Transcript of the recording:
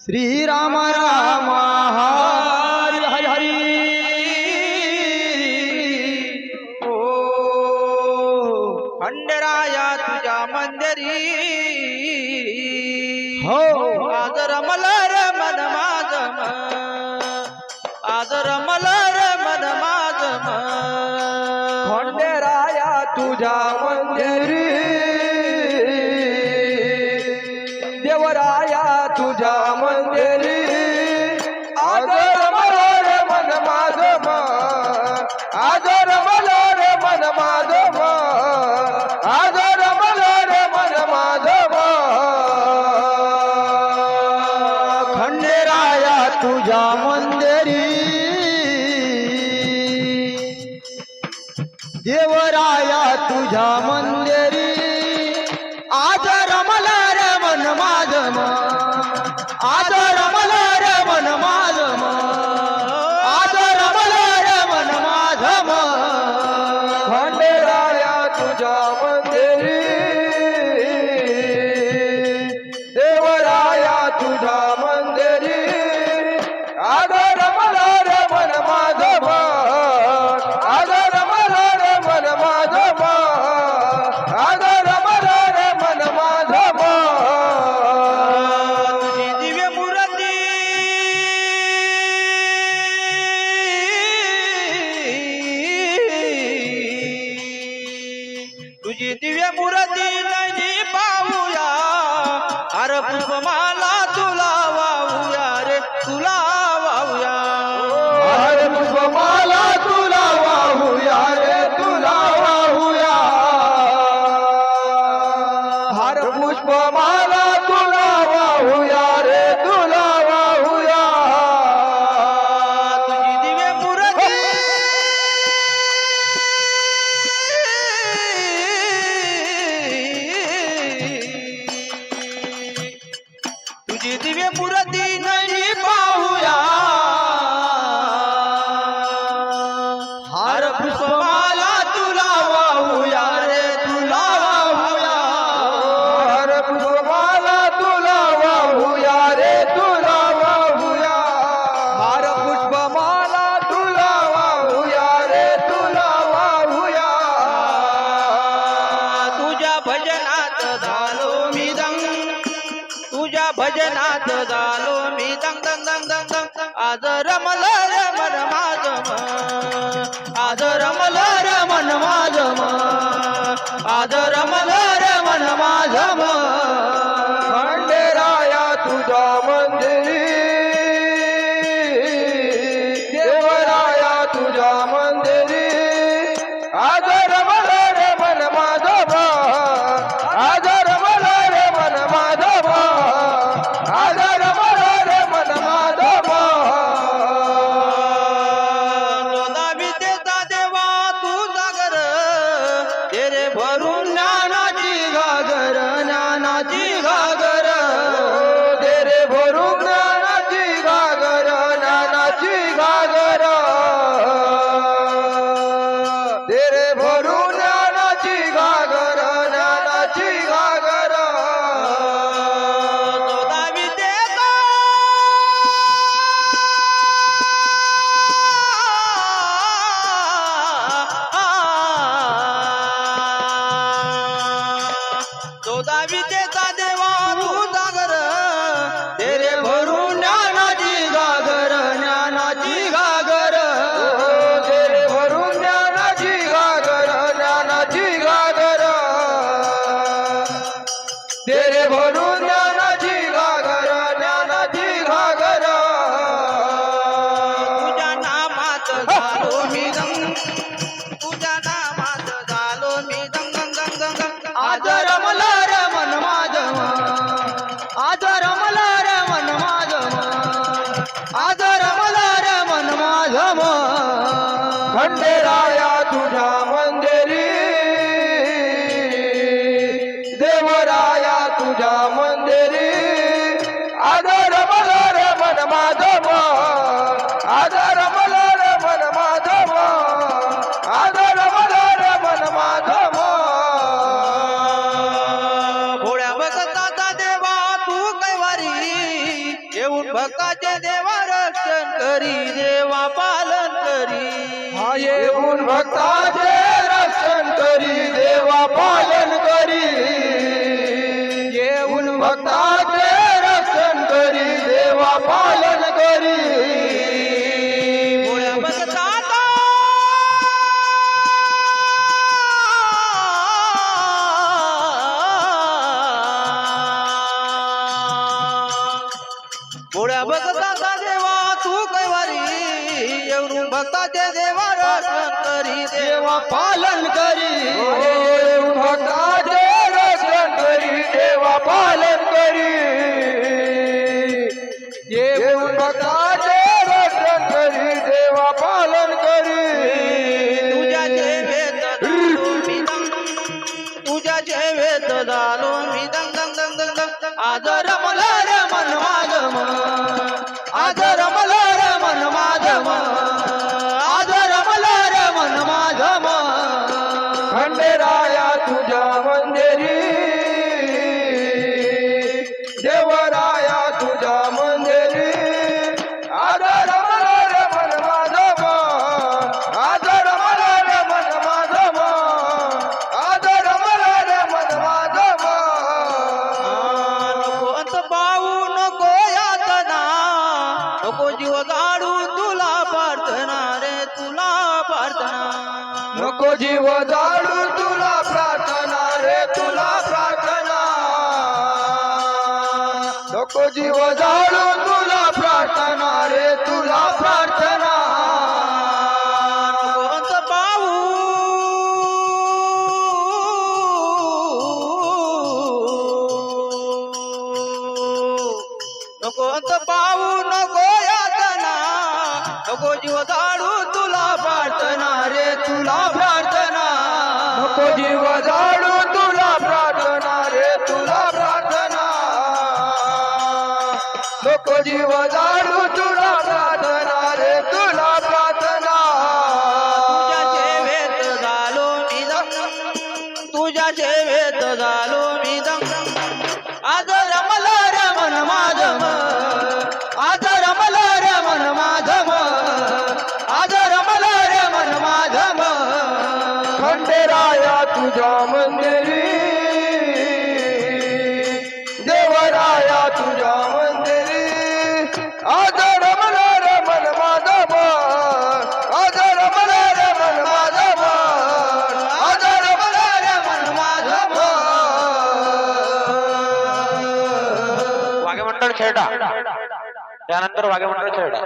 श्री राम राम हरी हरी हरी ओ खंडराया तुझ्या मंदिरी हो आज रमला रे मन माझं आज रमला रे मन माझं खंडेराया तुझ्या मंदिरी देवराया तुझ्या मंदिरी आज रमला रे मन माझं आज रमला रे मन माझं आज रमला रे मन माझं खंडेराया तुझ्या मंदिरी देवराया तुझ्या मंदिरी आज रमला रे मन माझं आज रमला रे मन माझं आज रमला रे मन माझं खंडेराया तुझ्या मंदिरी देवराया तुझ्या मंदिरी आज रमला रे मन माझं आज रमला रे मन माझं आज रमला रे मन माझं तुझी दिव्य मूर्ती तुझी दिव्य मूर्ती नाही पाहूया अरे पुष्पमाला तुला वाहूया रे तुला वाहूया अरे पुष्पमाला तुला वाहूया रे तुला वाहूया हर पुष्पमाला तुला वाहूया रे तुला वाहूया तुझी दिव्य मूर्ती तुझी दिव्य मूर्ती नाही पाहूया हर पुष्पमाला तुला वाहूया रे तुला वाहूया हर पुष्पमाला तुला वाहूया रे तुला वाहूया हर पुष्पमाला तुला वाहूया रे तुला वाहूया तुझ्या भजनात झालो मी दंग तुझ्या भजनात झालो मी दंग दंग दंग दंग दंग आज रमलं रे मन माझं आज रमलं रे मन माझं आज रमलं रे मन माझं खंडेराया तुझ्या मंदिरी देवराया तुझ्या मंदिरी आज रमला रे मन माझं आज रमला रे मन माझं आज रमला रे मन माझं चोदा विद्येचा देवा तू जागर तेरे भरून ज्ञानाची घागर ज्ञानाची घागर तेरे भरून ज्ञानाची घागर ज्ञानाची घागर तेरे भरून ज्ञानाची घागर ज्ञानाची घागर चोदा विद्येचा चोदा विद्येचा देवा तू जागर तेरे भरून ज्ञानाची घागर ज्ञानाची घागर तेरे भरून ज्ञानाची घागर ज्ञानाची घागर तेरे भरून ज्ञानाची घागर ज्ञानाची घागर तुझ्या नामात झालो मी दंग तुझ्या नामात झालो मी दंग दंग दंग दंग दंग आज रमला रे मन माझं आज रमला रे मन माझं आज रमला रे मन माझं खंडेराया तुझ्या मंदिरी देवराया तुझ्या मंदिरी आज रमला रे मन माझं आज रमला रे मन माझं आज रमला रे मन माझं भोळ्या भगताचा देवा तू कैवारी येऊन भक्ताचे देवा रक्षण करी देवा पालन करी हा येऊन भक्ताचे रक्षण करी देवा पालन करी येऊन भक्ताचे रक्षण करी देवा पालन करी भोळ्या भक्ताचा भोळ्या भक्ताचा देवा तू कैवारी येऊन भक्ताचे देवा रक्षण करी देवा पालन करी येऊन भक्ताचे रक्षण करी देवा पालन करी येऊन भक्ताचे रक्षण करी देवा पालन करी तुझ्या जेवेत झालो मी दंग तुझ्या जेवेत झालो मी दंग दंग दंग दंग दंग आज रमला रे मन माझं आज रमला रे मन माझं आज रमला रे मन माझं खंडेराया तुझ्या मंदिरी देवराया तुझ्या मंदिरी आज रमला रे मन माझं आज रमला रे मन माझं आज रमला रे मन माझं नको अंत पाहू नको यातना नको जीव जाडू तुला प्रार्थना रे तुला प्रार्थना नको जीव जाडू तुला प्रार्थना रे तुला प्रार्थना नको जीव जाडू तुला प्रार्थना रे तुला प्रार्थना नको अंत पाहू नको अंत पाहू नको यातना नको जीव जाडू तुला प्रार्थना रे तुला प्रार्थना नको जीव जाडू तुला प्रार्थना रे तुला प्रार्थना नको जीव जाडू तुला प्रार्थना रे तुला प्रार्थना तुझ्या जेवेत झालो मी दंग तुझ्या जेवेत झालो मी दंग आज रमला रे मन माझं आज रमला रे मन माझं आज रमला रे मन माझं खंडेराया तुझ्या मंदिरी देवराया तुझ्या मंदिरी आज रमला रे मन माझं आज रमला रे मन माझं आज रमला रे मन माझं वाघेमंडळ खेळडा त्यानंतर वाघेमंडळ खेळडा